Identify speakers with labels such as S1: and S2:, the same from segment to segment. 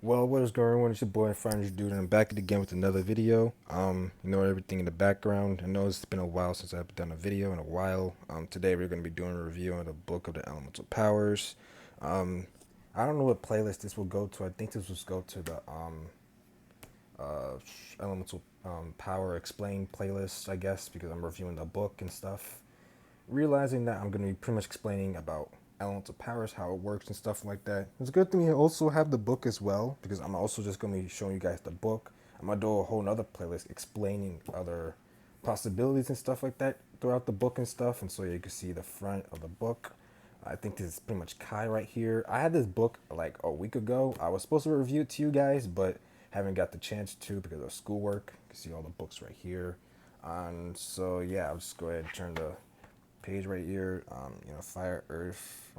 S1: Well, what is going on? It's your boy Friends Dude, and I'm back again with another video. Everything in the background. I know it's been a while since I've done a video in a while. Today we're going to be doing a review on the book of the elemental powers. Um, I don't know what playlist this will go to. I think this will go to the uh, elemental power explained playlist, I guess, because I'm reviewing the book and stuff. Realizing that I'm going to be pretty much explaining about elemental powers, how it works, and stuff like that. It's a good thing you also have the book as well, because I'm also just going to be showing you guys the book. I'm going to do a whole nother playlist explaining other possibilities and stuff like that throughout the book and stuff, and so you can see the front of the book. I think this is pretty much Kai right here. I had this book like a week ago. I was supposed to review it to you guys, but haven't got the chance to because of schoolwork. You can see all the books right here. And so yeah, I'll just go ahead and turn the page right here. Fire, earth,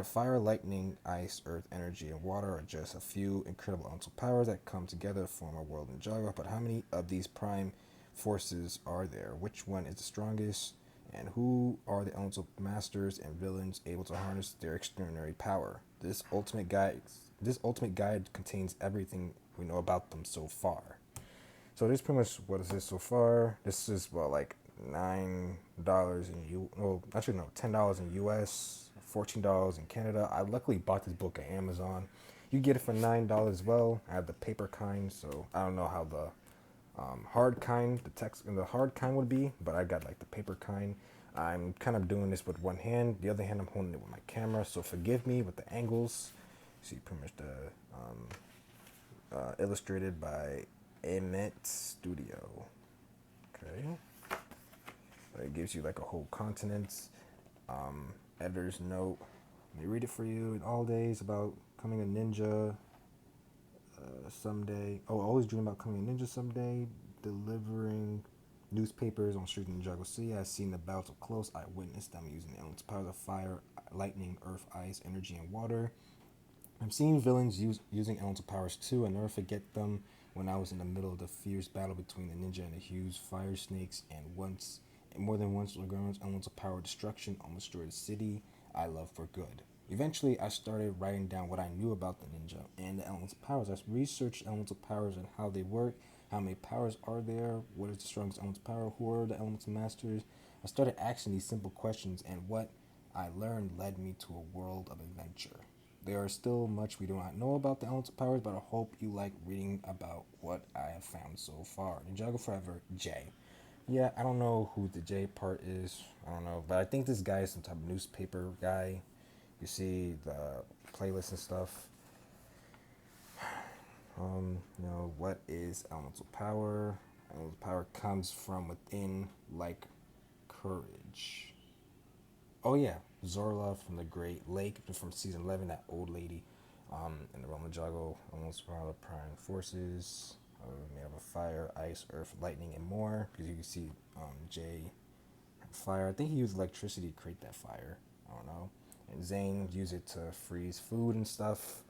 S1: fire, lightning, ice, earth, energy, and water are just a few incredible elemental powers that come together to form a world in Ninjago. But how many of these prime forces are there? Which one is the strongest? And who are the elemental masters and villains able to harness their extraordinary power? This ultimate guide contains everything we know about them so far. So this is pretty much what it is so far. This is like $9 in actually no, $10 in US, $14 in Canada. I luckily bought this book at Amazon. You get it for $9 as well. I have the paper kind, so I don't know how the hard kind, the text and the hard kind would be, but I got like the paper kind. I'm kind of doing this with one hand. The other hand, I'm holding it with my camera, so forgive me with the angles. See pretty much the illustrated by Emmet Studio. Okay. It gives you like a whole continent. Editor's note. Let me read it for you. In all days about becoming a ninja someday. Oh, always dream about becoming a ninja someday. Delivering newspapers on streets in Ninjago City. I've seen the battles up close. I witnessed them using the elements powers of fire, lightning, earth, ice, energy, and water. I'm seeing villains using elemental powers too. I never forget them when I was in the middle of the fierce battle between the ninja and the huge fire snakes, and more than once, Lagoon's elemental power destruction almost destroyed the city I love for good. Eventually, I started writing down what I knew about the ninja and the elemental powers. I researched elemental powers and how they work, how many powers are there, what is the strongest elemental power, who are the elemental masters. I started asking these simple questions, and what I learned led me to a world of adventure. There is still much we do not know about the elemental powers, but I hope you like reading about what I have found so far. Ninjago Forever, J. Yeah, I don't know who the J part is. I don't know, but I think this guy is some type of newspaper guy. You see the playlist and stuff. What is elemental power? Elemental power comes from within, like courage. Oh yeah, Zorla from the Great Lake from season 11. That old lady, in the realm of Jago, almost one of the prime forces, made up of fire, ice, earth, lightning, and more. Because you can see, Jay fire. I think he used electricity to create that fire. I don't know. And Zane used it to freeze food and stuff.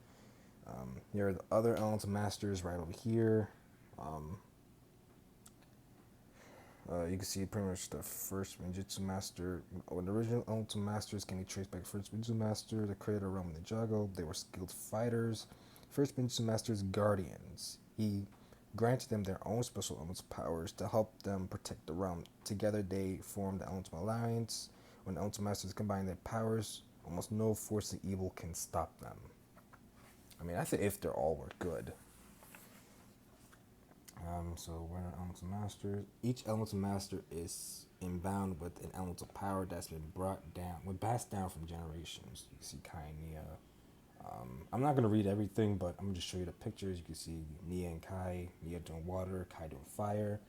S1: Here are the other elemental masters right over here. Um, you can see pretty much the first Ninjutsu Master. When the original Elemental Masters can be traced back to first Ninjutsu Master, the creator of Realm Ninjago. They were skilled fighters. First Ninjutsu Master's guardians. He granted them their own special elemental powers to help them protect the realm. Together they formed the Elemental Alliance. When the Elemental Masters combine their powers, almost no force of evil can stop them. I mean, I think if they're all were good. So we're an elemental master. Each elemental master is inbound with an elemental power that's been passed down from generations. You can see Kai and Nia. I'm not gonna read everything, but I'm gonna just show you the pictures. You can see Nia and Kai. Nia doing water, Kai doing fire.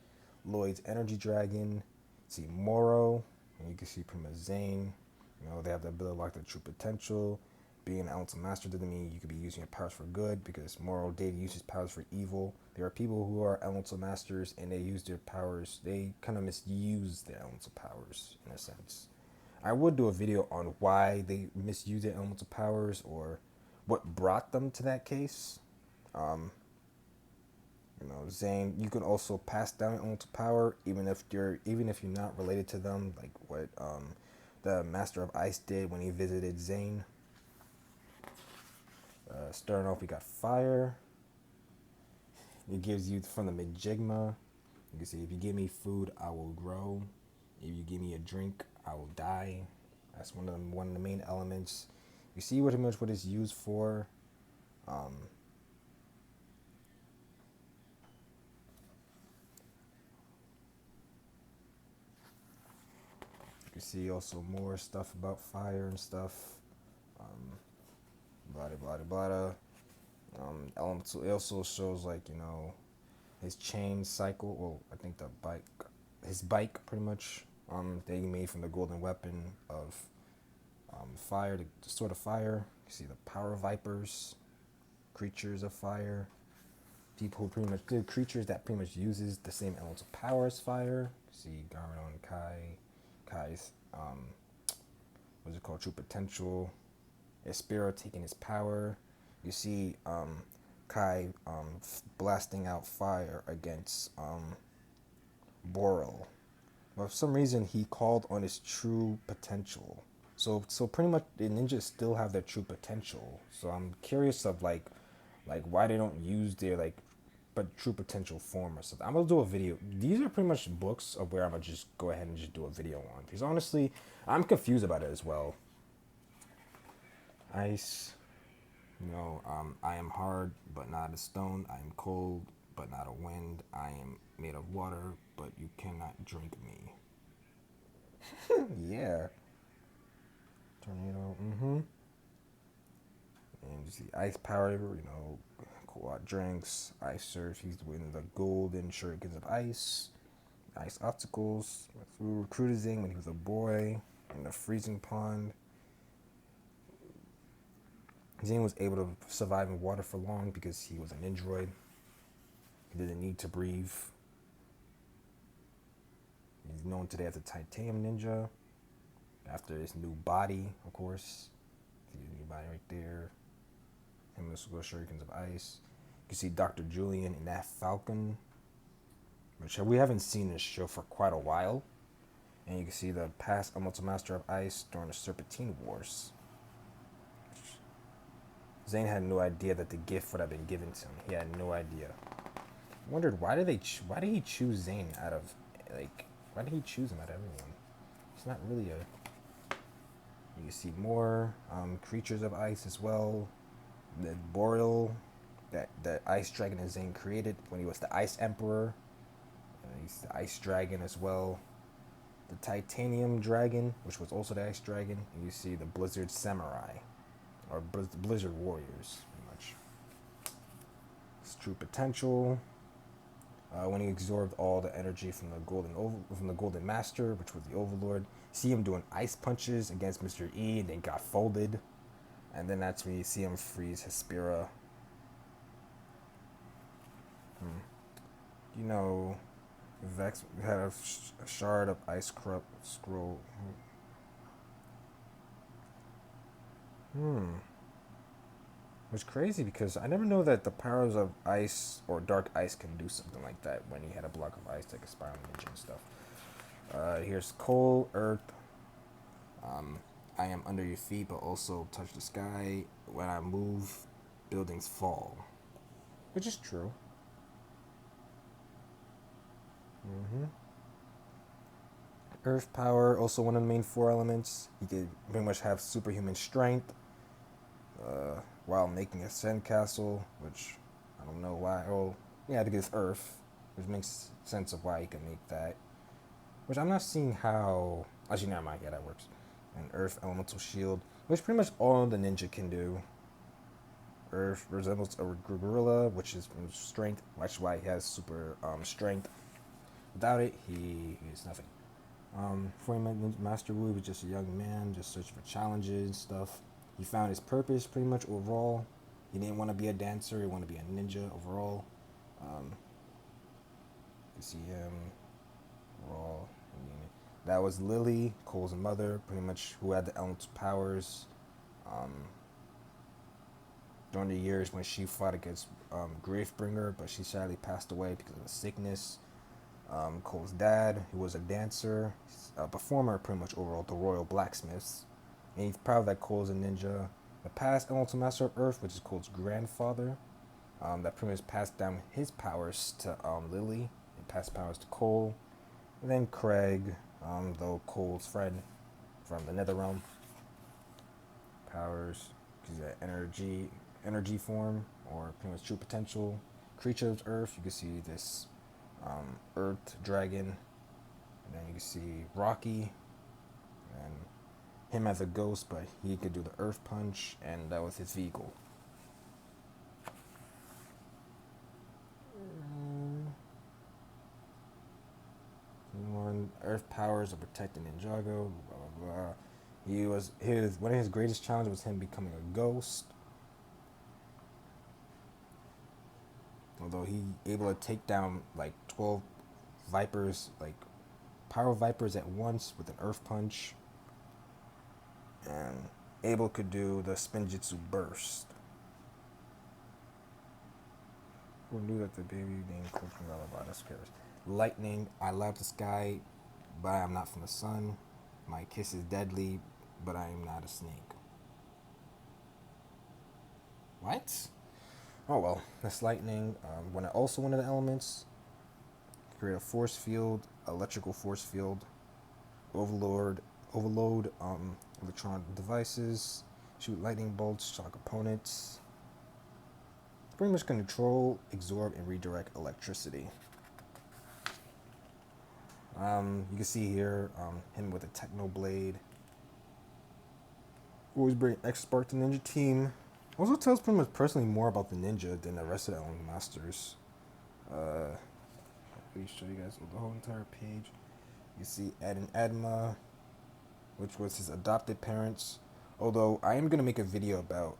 S1: Lloyd's energy dragon. See Moro, and you can see pretty much Zane. They have the ability to lock their true potential. Being an elemental master doesn't mean you could be using your powers for good, because Moro did use his powers for evil. There are people who are elemental masters and they use their powers, they kind of misuse their elemental powers in a sense. I would do a video on why they misuse their elemental powers or what brought them to that case. Um, Zane, you can also pass down elemental power even if you're not related to them, like what the Master of Ice did when he visited Zane. Starting off, we got fire. It gives you from the Majigma. You can see if you give me food, I will grow. If you give me a drink, I will die. That's one of the main elements. You see pretty much what it's used for. Um, you see also more stuff about fire and stuff. Um, blah blah blah blah. Elemental. It also shows like his chain cycle. Well, I think his bike pretty much. That he made from the golden weapon of fire, the sword of fire. You see the power vipers, creatures of fire. People who pretty much good creatures that pretty much uses the same elemental power as fire. You see Garno and Kai's what's it called? True potential. Espira taking his power. You see Kai blasting out fire against Boral. But for some reason, he called on his true potential. So pretty much the ninjas still have their true potential. So I'm curious of like why they don't use their like but true potential form or something. I'm gonna do a video. These are pretty much books of where I'm gonna just go ahead and just do a video on. Because honestly, I'm confused about it as well. Ice, I am hard but not a stone. I am cold but not a wind. I am made of water, but you cannot drink me. Yeah. Tornado. And you see ice power, cool drinks, ice surf. He's winning the golden shurikens of ice, ice obstacles. We recruited Zing when he was a boy in the freezing pond. Zing was able to survive in water for long because he was an android. He didn't need to breathe. He's known today as a titanium ninja. After his new body, of course. See his new body right there. Him and the shurikens of ice. You can see Dr. Julian in that Falcon, which we haven't seen this show for quite a while. And you can see the past Elemental Master of Ice during the Serpentine Wars. Zane had no idea that the gift would have been given to him. He had no idea. I wondered why did he choose Zane out of why did he choose him out of everyone? It's not really a. You can see more creatures of ice as well. The Boreal, that ice dragon that Zane created when he was the Ice Emperor. He's the Ice Dragon as well. The Titanium Dragon, which was also the Ice Dragon. And you see the Blizzard Samurai, or Blizzard Warriors, pretty much. His true potential. When he absorbed all the energy from the Golden Master, which was the Overlord. See him doing ice punches against Mr. E, and then got folded. And then that's when you see him freeze Hespera. Vex had a shard of ice corrupt scroll. Which crazy because I never know that the powers of ice or dark ice can do something like that when he had a block of ice like a spiral ninja and stuff. Here's coal, earth. I am under your feet, but also touch the sky. When I move, buildings fall, which is true. Earth power, also one of the main four elements. He could pretty much have superhuman strength while making a sandcastle, which I don't know why. Oh, yeah, because it's Earth, which makes sense of why he can make that. Which I'm not seeing how. Actually, never mind. Yeah, that works. An Earth elemental shield, which pretty much all the ninja can do. Earth resembles a gorilla, which is strength. That's why he has super strength. Without it, he is nothing. Before he met Master Wu, he was just a young man, just searching for challenges and stuff. He found his purpose pretty much overall. He didn't want to be a dancer, he wanted to be a ninja overall. You see him overall. That was Lily, Cole's mother, pretty much who had the elemental powers. During the years when she fought against Gravebringer, but she sadly passed away because of a sickness. Cole's dad, who was a dancer, a performer, pretty much overall, the Royal Blacksmiths. And he's proud that Cole's a ninja. The past Elemental Master of Earth, which is Cole's grandfather. that pretty much passed down his powers to Lily, and passed powers to Cole, and then Craig, though Cole's friend from the Nether Realm, powers, he's an energy form, or pretty much true potential. Creature of Earth, you can see this Earth Dragon, and then you can see Rocky, and him as a ghost, but he could do the Earth Punch, and that was his vehicle. Earth powers of protecting Ninjago, blah blah blah. One of his greatest challenges was him becoming a ghost. Although he able to take down like 12 vipers, like power vipers at once with an Earth Punch. And Abel could do the Spinjitzu Burst. Who knew that the baby named Cooking Lullaby scares? Lightning, I love the sky, but I am not from the sun. My kiss is deadly, but I am not a snake. What? Oh well, that's lightning. When also one of the elements, create a force field, electrical force field, overload, electronic devices, shoot lightning bolts, shock opponents. Pretty much control, absorb, and redirect electricity. You can see here him with a Techno Blade. Always bring expert to Ninja Team. Also tells pretty much personally more about the ninja than the rest of the Element Masters. Let me show you guys the whole entire page. You see Ed and Edma, which was his adopted parents. Although I am gonna make a video about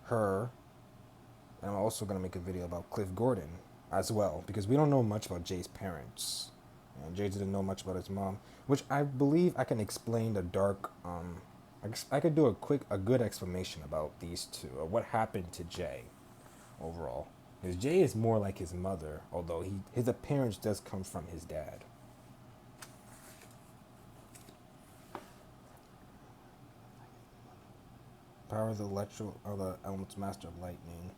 S1: her, and I'm also gonna make a video about Cliff Gordon as well, because we don't know much about Jay's parents, and Jay didn't know much about his mom, which I believe I can explain the dark. I could do a good explanation about these two, or what happened to Jay overall. Because Jay is more like his mother, although his appearance does come from his dad. Power of the Elements Master of Lightning.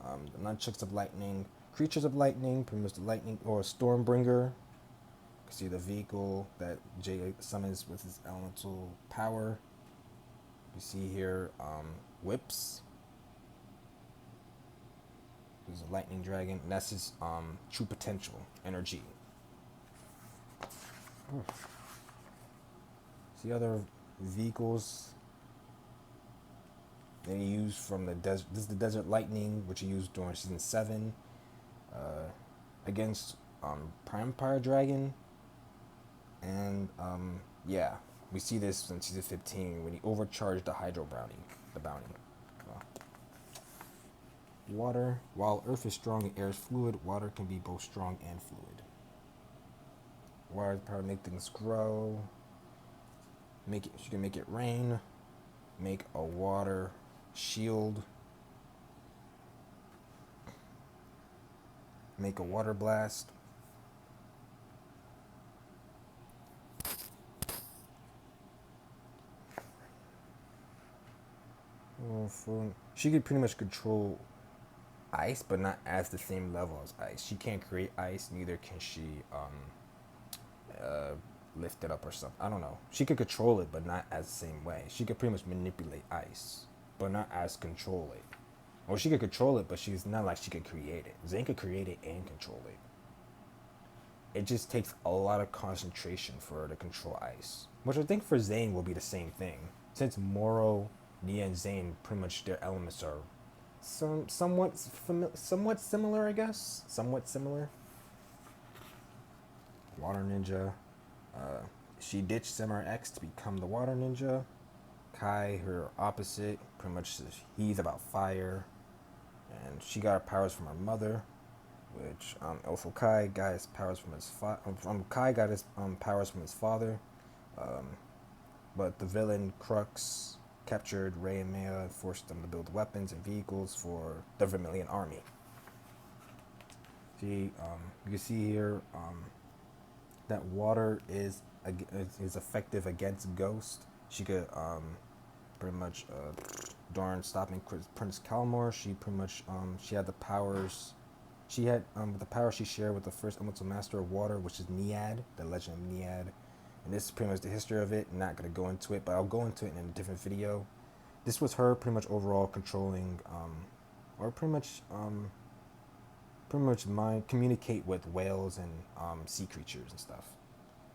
S1: The Nunchucks of Lightning. Creatures of Lightning, pretty much the Lightning, or Stormbringer. You can see the vehicle that Jay summons with his elemental power. You see here whips. There's a lightning dragon, and that's his true potential energy. See other vehicles that he used from the desert. This is the Desert Lightning, which he used during season 7 against Prime Empire Dragon, and yeah. We see this in season 15 when he overcharged the Hydro Bounty. Water. While Earth is strong and air is fluid, water can be both strong and fluid. Water's power to make things grow. She can make it rain. Make a water shield. Make a water blast. She could pretty much control ice, but not as the same level as ice. She can't create ice, neither can she lift it up or something. I don't know. She could control it, but not as the same way. She could pretty much manipulate ice, but not as control it. Or she could control it, but she's not like she could create it. Zane could create it and control it. It just takes a lot of concentration for her to control ice, which I think for Zane will be the same thing, since Moro, Nia, and Zane, pretty much their elements are somewhat similar, I guess. Somewhat similar. Water Ninja. She ditched Samurai X to become the Water Ninja. Kai, her opposite, pretty much he's about fire, and she got her powers from her mother, which also Kai got his powers from his Kai got his powers from his father, but the villain Crux captured Ray and Maya and forced them to build weapons and vehicles for the Vermilion Army. See, you can see here that water is effective against Ghost. She could pretty much during stopping Prince Kalmar. She pretty much she had the powers. She had the power she shared with the first elemental master of water, which is Niad, the legend of Niad. And this is pretty much the history of it. I'm not gonna go into it, but I'll go into it in a different video. This was her pretty much overall controlling, or pretty much mind communicate with whales and sea creatures and stuff.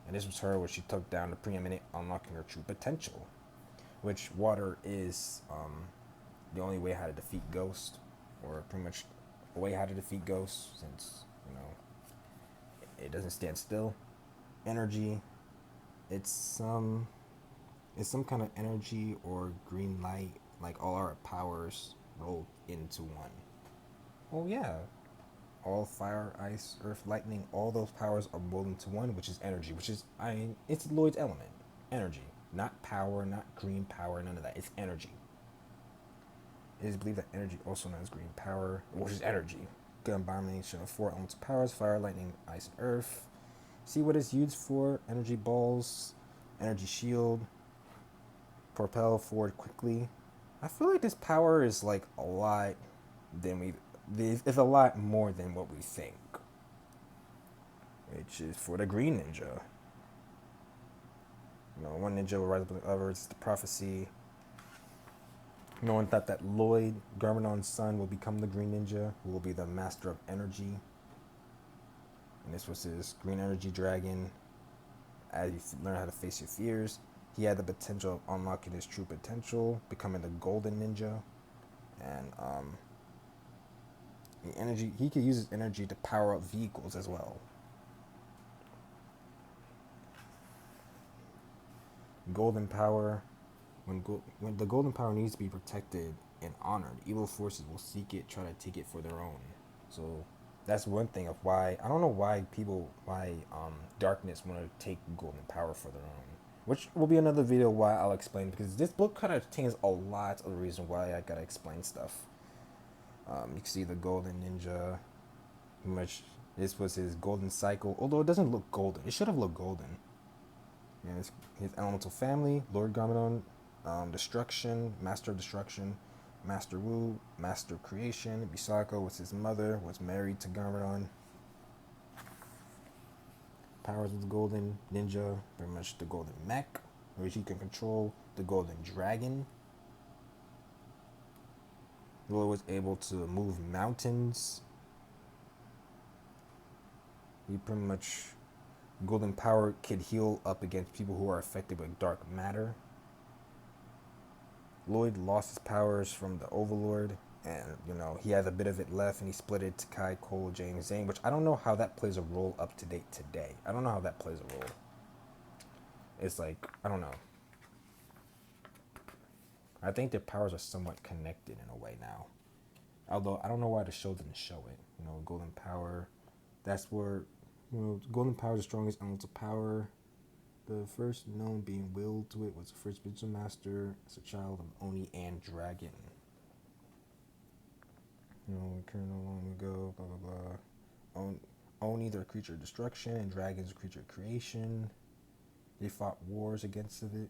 S1: And this was her where she took down the preeminent, unlocking her true potential, which water is the only way how to defeat ghosts, or pretty much a way how to defeat ghosts, since it doesn't stand still. Energy, it's it's some kind of energy or green light, like all our powers rolled into one. Oh yeah, all fire, ice, earth, lightning, all those powers are rolled into one, which is energy, which is it's Lloyd's element, energy, not power, not green power, none of that. It's energy. It is believed that energy, also known as green power, which is energy, combination of four elements of powers: fire, lightning, ice, and earth. See what it's used for: energy balls, energy shield, propel forward quickly. I feel like this power is like a lot than we. It's a lot more than what we think. Which is for the Green Ninja. One ninja will rise above the other. It's the prophecy. No one thought that Lloyd, Garmadon's son, will become the Green Ninja, who will be the master of energy. And this was his green energy dragon. As you learn how to face your fears, he had the potential of unlocking his true potential, becoming the Golden Ninja. And the energy, he could use his energy to power up vehicles as well. Golden power. When the golden power needs to be protected and honored, evil forces will seek it, try to take it for their own. So that's one thing of why I don't know why darkness want to take golden power for their own, which will be another video why I'll explain, because this book kind of contains a lot of the reason why I gotta explain stuff. You can see the Golden Ninja. Much this was his golden cycle, although it doesn't look golden. It should have looked golden. And his elemental family: Lord Garmadon, Destruction, Master of Destruction, Master Wu, Master of Creation. Bisako was his mother, was married to Garmadon. Powers of the Golden Ninja, pretty much the Golden Mech, which he can control the Golden Dragon. Lord was able to move mountains. He pretty much, golden power could heal up against people who are affected with dark matter. Lloyd lost his powers from the Overlord, and he has a bit of it left, and he split it to Kai, Cole, James, Zane, which I don't know how that plays a role up to date today. I don't know how that plays a role. It's like, I don't know. I think their powers are somewhat connected in a way now. Although I don't know why the show didn't show it. Golden power. That's where golden power is the strongest element of power. The first known being willed to it was the first spiritual master as a child of Oni and Dragon. Occurred no long ago, blah blah blah. Oni, they're a creature of destruction, and dragons, a creature of creation. They fought wars against it,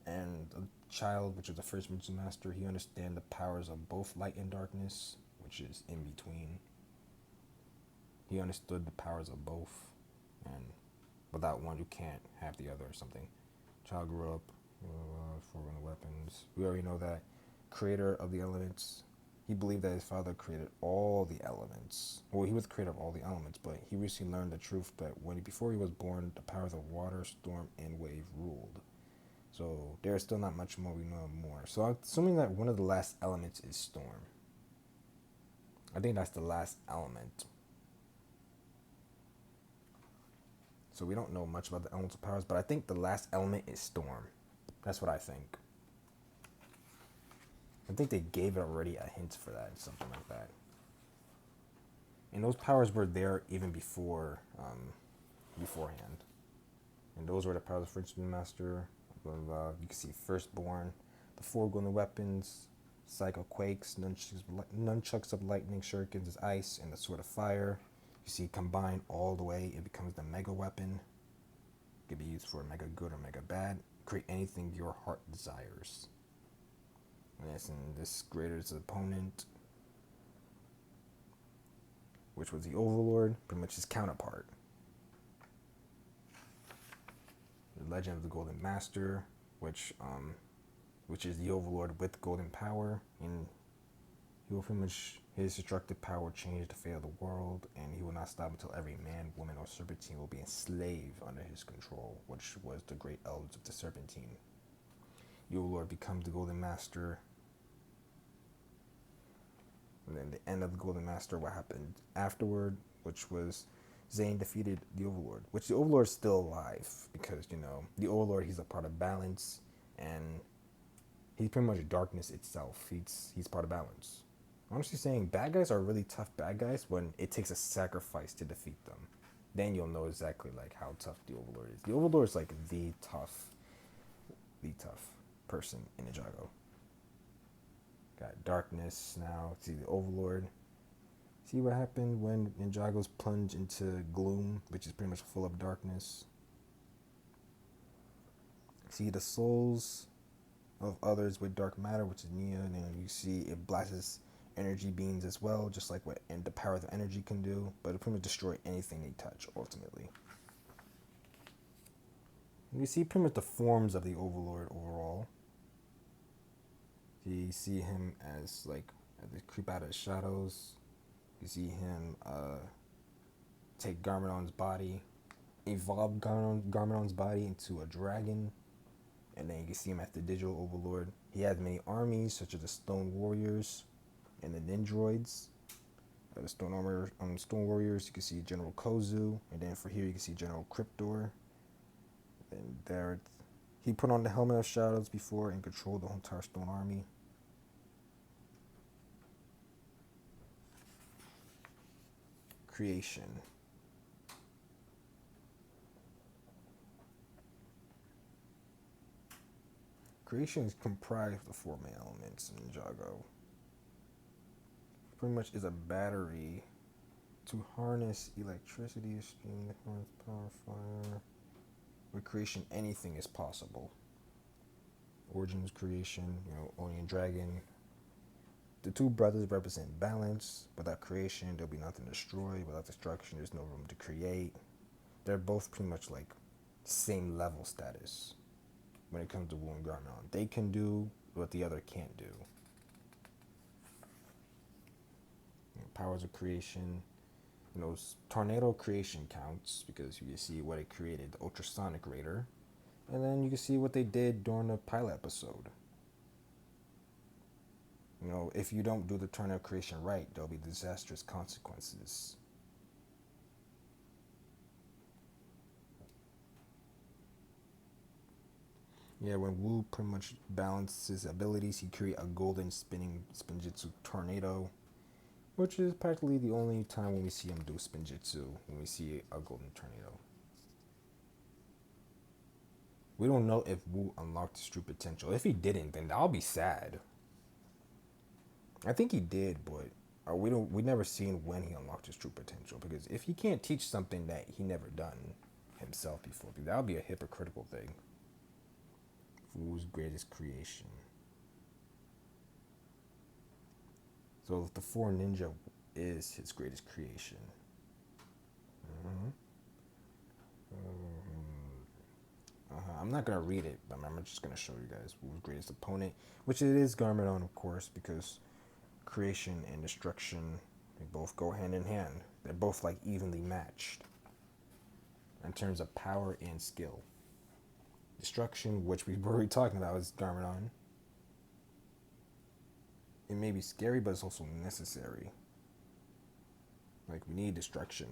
S1: and the child, which was the first spiritual master, he understand the powers of both light and darkness, which is in between. He understood the powers of both, and without one, you can't have the other or something. Child grew up, for weapons. We already know that. Creator of the elements. He believed that his father created all the elements. Well, he was the creator of all the elements, but he recently learned the truth that before he was born, the powers of water, storm, and wave ruled. So there's still not much more we know more. So I'm assuming that one of the last elements is storm. I think that's the last element. So we don't know much about the elemental powers, but I think the last element is storm. That's what I think. I think they gave it already a hint for that, something like that. And those powers were there even beforehand. And those were the powers of French Master. Blah, blah, blah. You can see Firstborn, the four golden weapons, Psycho Quakes, nunchucks of lightning, shurikens is ice, and the sword of fire. You see, combine all the way, it becomes the mega weapon. It can be used for mega good or mega bad. Create anything your heart desires. And this greatest opponent, which was the Overlord, pretty much his counterpart. The Legend of the Golden Master, which is the Overlord with golden power, and he will pretty much, his destructive power change the fate of the world, and he will not stop until every man, woman, or serpentine will be enslaved under his control, which was the great elves of the Serpentine. The Overlord becomes the Golden Master, and then the end of the Golden Master, what happened afterward, which was Zane defeated the Overlord, which the Overlord's still alive, because, the Overlord, he's a part of balance, and he's pretty much darkness itself. He's part of balance. Honestly saying, bad guys are really tough bad guys when it takes a sacrifice to defeat them. Then you'll know exactly like how tough the Overlord is. The Overlord is like the tough person in Ninjago. Got darkness now. See the Overlord. See what happened when Ninjago's plunged into gloom, which is pretty much full of darkness. See the souls of others with dark matter, which is Nia, and then you see it blasts energy beams as well, just like what the power of energy can do, but it pretty much destroy anything they touch ultimately. And you see pretty much the forms of the Overlord overall. You see him as they creep out of the shadows. You see him take Garmadon's body, evolve Garmadon's body into a dragon, and then you can see him as the digital Overlord. He has many armies, such as the Stone Warriors and the Nindroids. The Stone Warriors, you can see General Kozu, and then for here you can see General Cryptor. And there, he put on the Helmet of Shadows before and controlled the entire Stone Army. Creation. Creation is comprised of the four main elements in Ninjago. Pretty much is a battery to harness electricity, steam, power, fire. With creation, anything is possible. Origins, creation, Oni and Dragon. The two brothers represent balance. Without creation, there'll be nothing to destroy. Without destruction, there's no room to create. They're both pretty much like same level status when it comes to Wu and Garmadon. They can do what the other can't do. Powers of creation. Tornado creation counts because you can see what it created, the ultrasonic raider. And then you can see what they did during the pilot episode. If you don't do the tornado creation right, there'll be disastrous consequences. Yeah, when Wu pretty much balances his abilities, he create a golden spinning spinjitzu tornado, which is practically the only time when we see him do spinjitzu, when we see a golden tornado. We don't know if Wu unlocked his true potential. If he didn't, then I'll be sad. I think he did, but we never seen when he unlocked his true potential, because if he can't teach something that he never done himself before, that would be a hypocritical thing. Wu's greatest creation. So the four ninja is his greatest creation. I'm not gonna read it, but I'm just gonna show you guys Wu's greatest opponent, which it is Garmadon, of course, because creation and destruction, they both go hand in hand. They're both evenly matched in terms of power and skill. Destruction, which we were already talking about, is Garmadon. It may be scary, but it's also necessary. We need destruction.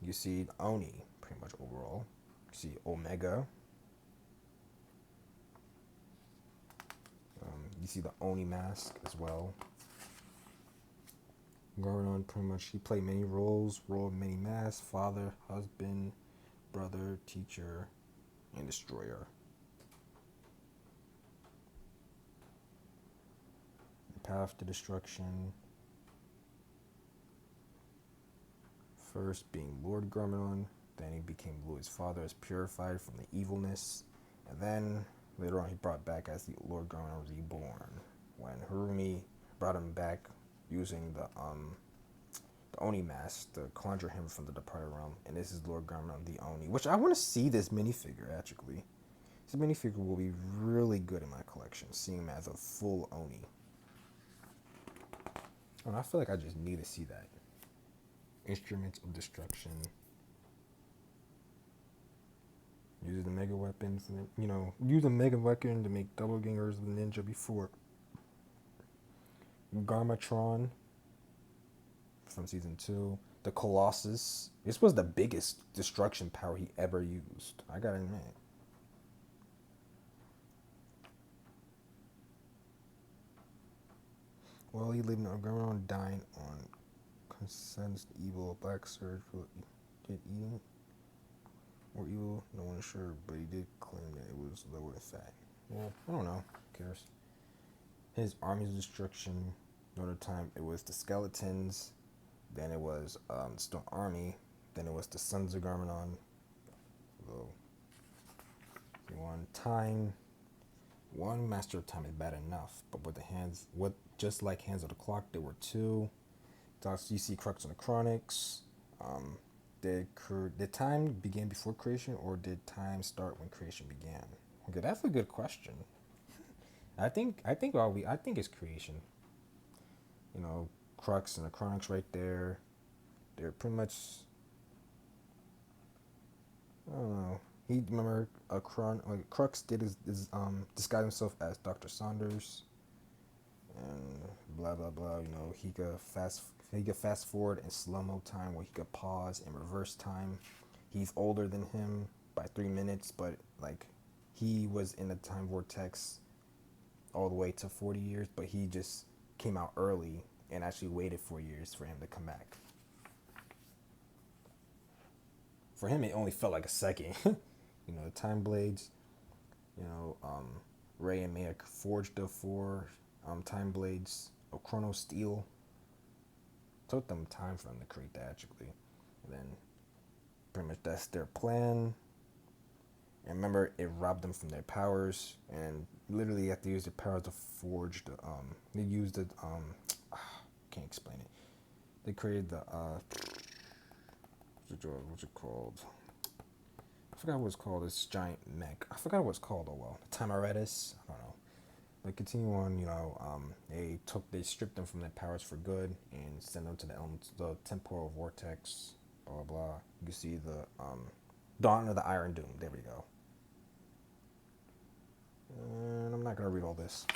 S1: You see Oni, pretty much overall. You see Omega. You see the Oni mask as well. Garmadon, pretty much, he played many roles, role of many masks: father, husband, brother, teacher, and destroyer. The path to destruction. First being Lord Garmadon, then he became Louis' father, as purified from the evilness, and then Later on, he brought back as the Lord Garmadon Reborn when Harumi brought him back using the Oni mask to conjure him from the departed realm. And this is Lord Garmadon the Oni, which I want to see this minifigure actually. This minifigure will be really good in my collection, seeing him as a full Oni. And I feel like I just need to see that. Instruments of Destruction. Use the mega weapons, use a mega weapon to make double gangers of the ninja before. Garmatron from season 2. The Colossus. This was the biggest destruction power he ever used. I gotta admit. Well, he lived on Garmatron dying on consensed evil. Black Surge will get eaten. Or evil, no one is sure, but he did claim that it was lower in fat. Well, I don't know. Who cares? His army's destruction. Another time it was the skeletons. Then it was Stone Army. Then it was the Sons of Garmadon. So, one Master of Time is bad enough, but with the hands, just like Hands of the Clock, there were two. You see Crux and the Chronics. Did time begin before creation, or did time start when creation began? Okay, that's a good question. I think it's creation. Crux and the Chronics right there. They're pretty much. I don't know. Crux did his disguise himself as Dr. Saunders, and blah blah blah. He could fast forward in slow mo time, where he could pause and reverse time. He's older than him by 3 minutes, but he was in the time vortex all the way to 40 years, but he just came out early and actually waited 4 years for him to come back. For him, it only felt like a second. The time blades. Ray and Maya forged the 4 time blades of chrono steel. Took them time for them to create that actually. And then pretty much that's their plan. And remember, it robbed them from their powers, and literally you have to use their powers to forge the they used the can't explain it. They created the what's it called? I forgot what it's called. This giant mech. I forgot what it's called. Oh well, Tamaratus. I don't know. But continue on. They stripped them from their powers for good and sent them to the temporal vortex. Blah blah blah. You can see the Dawn of the Iron Doom. There we go. And I'm not gonna read all this.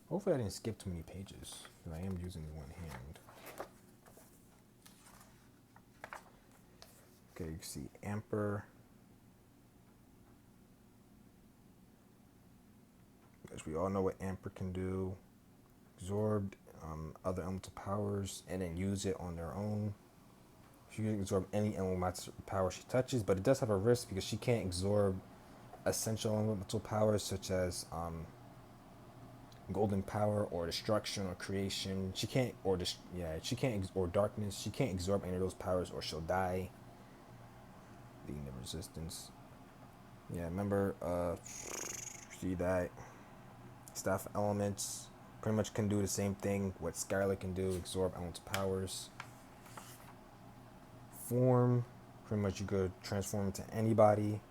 S1: Hopefully I didn't skip too many pages, because I am using one hand. Okay, you can see Amper. As we all know what Amper can do. Absorbed other elemental powers and then use it on their own. She can absorb any elemental power she touches, but it does have a risk because she can't absorb essential elemental powers such as golden power or destruction or creation. She can't or darkness. She can't absorb any of those powers or she'll die. Leading the resistance. Yeah, remember see that Staff Elements pretty much can do the same thing what Skylar can do, absorb elemental powers. Form, pretty much you could transform into anybody.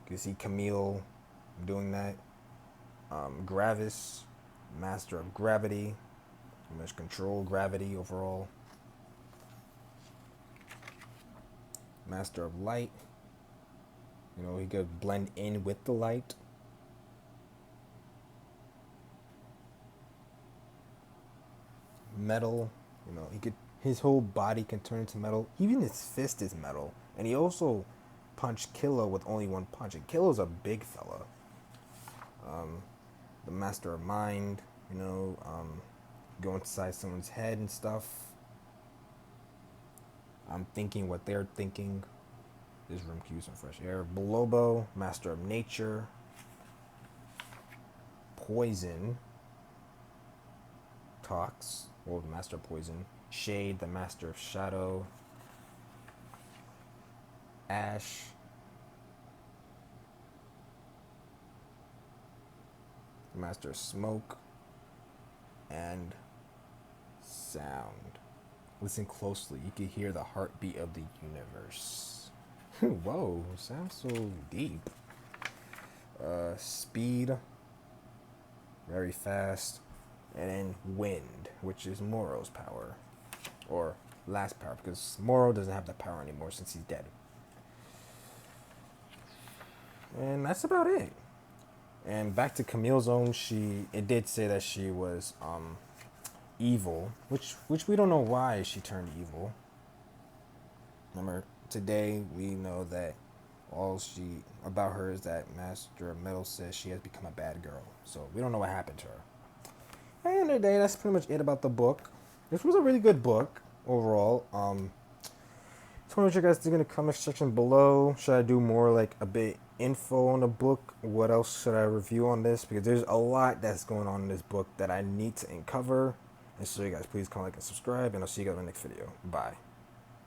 S1: You can see Camille doing that. Gravis, Master of Gravity, pretty much control gravity overall. Master of Light, he could blend in with the light. Metal, his whole body can turn into metal. Even his fist is metal. And he also punched Killa with only one punch. And Killa's a big fella. The Master of Mind, go inside someone's head and stuff. I'm thinking what they're thinking. This room can use some fresh air. Bolobo, Master of Nature. Poison. Tox, the Master of Poison. Shade, the Master of Shadow. Ash, Master of Smoke and Sound. Listen closely. You can hear the heartbeat of the universe. Whoa, sounds so deep. Speed, very fast. And then Wind, which is Moro's power. Or last power, because Moro doesn't have that power anymore since he's dead. And that's about it. And back to Camille's own, it did say that she was evil, which we don't know why she turned evil. Remember, today we know that all she about her is that Master of Metal says she has become a bad girl. So we don't know what happened to her. At the end of the day, that's pretty much it about the book. This was a really good book overall. Tell me what you guys think in the comment section below. Should I do more like a bit info on the book? What else should I review on this? Because there's a lot that's going on in this book that I need to uncover. And so you guys please comment, like, and subscribe. And I'll see you guys in the next video. Bye.